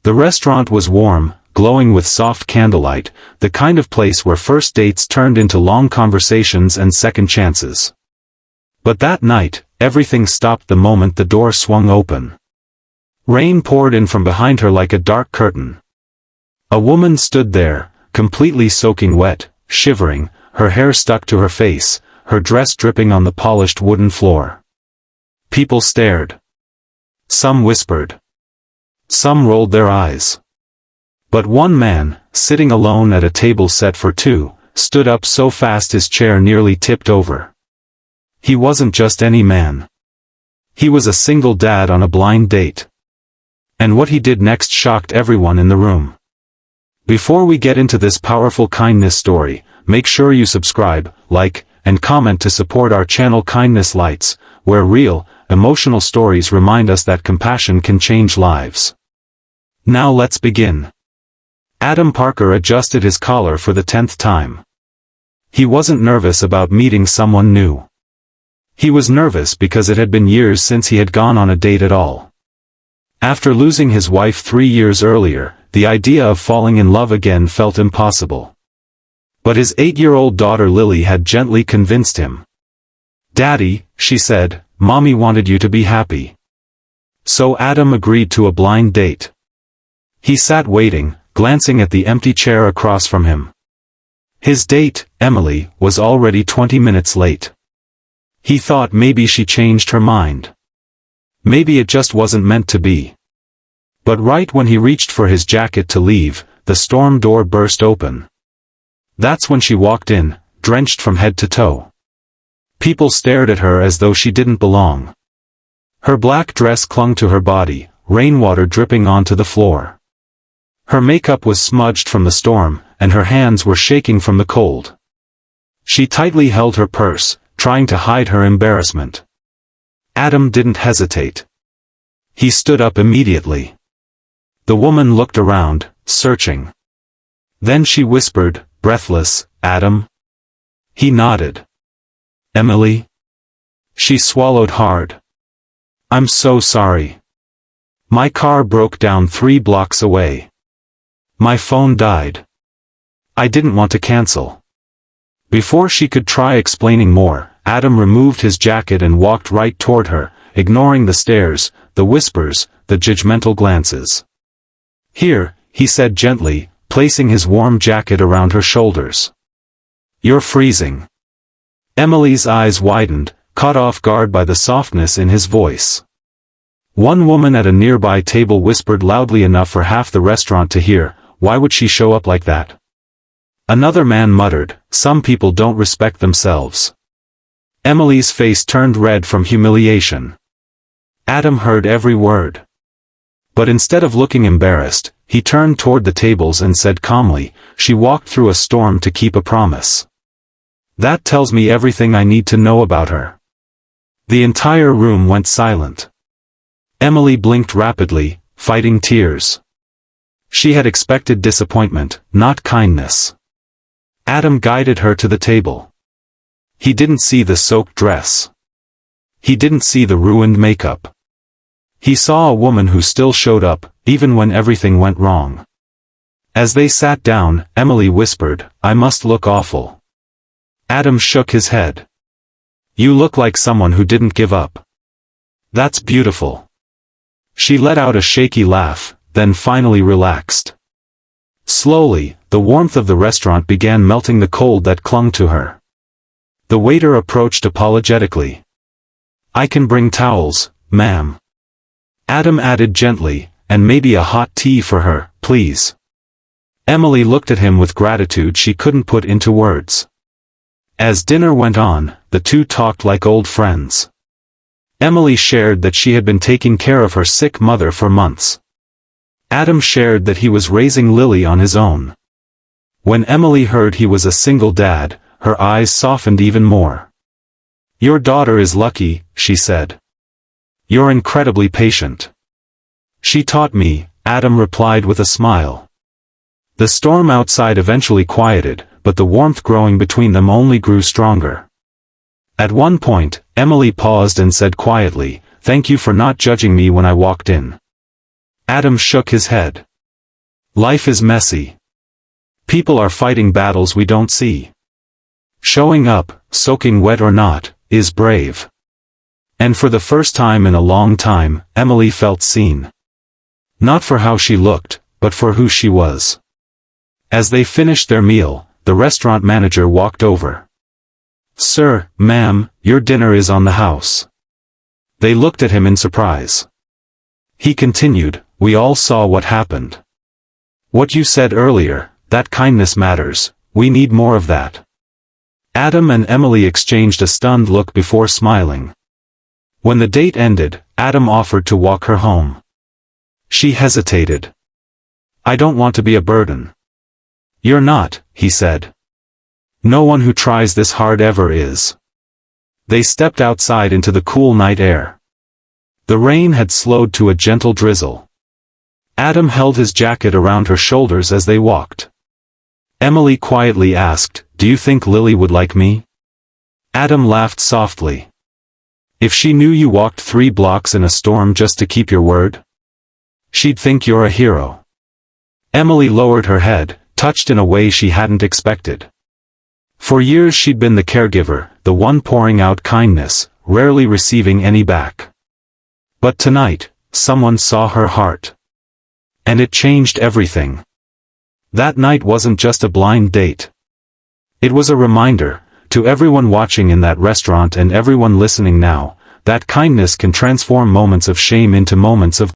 The restaurant was warm, glowing with soft candlelight, the kind of place where first dates turned into long conversations and second chances. But that night, everything stopped the moment the door swung open. Rain poured in from behind her like a dark curtain. A woman stood there, completely soaking wet, shivering, her hair stuck to her face, her dress dripping on the polished wooden floor. People stared. Some whispered. Some rolled their eyes. But one man, sitting alone at a table set for two, stood up so fast his chair nearly tipped over. He wasn't just any man. He was a single dad on a blind date. And what he did next shocked everyone in the room. Before we get into this powerful kindness story, make sure you subscribe, like, and comment to support our channel Kindness Lights, where real, emotional stories remind us that compassion can change lives. Now let's begin. Adam Parker adjusted his collar for the 10th time. He wasn't nervous about meeting someone new. He was nervous because it had been years since he had gone on a date at all. After losing his wife 3 years earlier, the idea of falling in love again felt impossible. But his 8-year-old daughter Lily had gently convinced him. "Daddy," she said, "Mommy wanted you to be happy." So Adam agreed to a blind date. He sat waiting, glancing at the empty chair across from him. His date, Emily, was already 20 minutes late. He thought maybe she changed her mind. Maybe it just wasn't meant to be. But right when he reached for his jacket to leave, the storm door burst open. That's when she walked in, drenched from head to toe. People stared at her as though she didn't belong. Her black dress clung to her body, rainwater dripping onto the floor. Her makeup was smudged from the storm, and her hands were shaking from the cold. She tightly held her purse, trying to hide her embarrassment. Adam didn't hesitate. He stood up immediately. The woman looked around, searching. Then she whispered, breathless, "Adam?" He nodded. "Emily?" She swallowed hard. "I'm so sorry. My car broke down 3 blocks away. My phone died. I didn't want to cancel." Before she could try explaining more, Adam removed his jacket and walked right toward her, ignoring the stares, the whispers, the judgmental glances. "Here," he said gently, placing his warm jacket around her shoulders. "You're freezing." Emily's eyes widened, caught off guard by the softness in his voice. One woman at a nearby table whispered loudly enough for half the restaurant to hear, "Why would she show up like that?" Another man muttered, "Some people don't respect themselves." Emily's face turned red from humiliation. Adam heard every word. But instead of looking embarrassed, he turned toward the tables and said calmly, "She walked through a storm to keep a promise. That tells me everything I need to know about her." The entire room went silent. Emily blinked rapidly, fighting tears. She had expected disappointment, not kindness. Adam guided her to the table. He didn't see the soaked dress. He didn't see the ruined makeup. He saw a woman who still showed up, even when everything went wrong. As they sat down, Emily whispered, "I must look awful." Adam shook his head. "You look like someone who didn't give up." "That's beautiful." She let out a shaky laugh, then finally relaxed. Slowly, the warmth of the restaurant began melting the cold that clung to her. The waiter approached apologetically. "I can bring towels, ma'am." Adam added gently, "And maybe a hot tea for her, please." Emily looked at him with gratitude she couldn't put into words. As dinner went on, the two talked like old friends. Emily shared that she had been taking care of her sick mother for months. Adam shared that he was raising Lily on his own. When Emily heard he was a single dad, her eyes softened even more. "Your daughter is lucky," she said. "You're incredibly patient." "She taught me," Adam replied with a smile. The storm outside eventually quieted, but the warmth growing between them only grew stronger. At one point, Emily paused and said quietly, "Thank you for not judging me when I walked in." Adam shook his head. Life is messy. People are fighting battles we don't see. Showing up, soaking wet or not, is brave. And for the first time in a long time, Emily felt seen. Not for how she looked, but for who she was. As they finished their meal, the restaurant manager walked over. "Sir, ma'am, your dinner is on the house." They looked at him in surprise. He continued, "We all saw what happened. What you said earlier, that kindness matters, we need more of that." Adam and Emily exchanged a stunned look before smiling. When the date ended, Adam offered to walk her home. She hesitated. "I don't want to be a burden." "You're not," he said. "No one who tries this hard ever is." They stepped outside into the cool night air. The rain had slowed to a gentle drizzle. Adam held his jacket around her shoulders as they walked. Emily quietly asked, "Do you think Lily would like me?" Adam laughed softly. "If she knew you walked 3 blocks in a storm just to keep your word? She'd think you're a hero." Emily lowered her head, touched in a way she hadn't expected. For years she'd been the caregiver, the one pouring out kindness, rarely receiving any back. But tonight, someone saw her heart. And it changed everything. That night wasn't just a blind date. It was a reminder, to everyone watching in that restaurant and everyone listening now, that kindness can transform moments of shame into moments of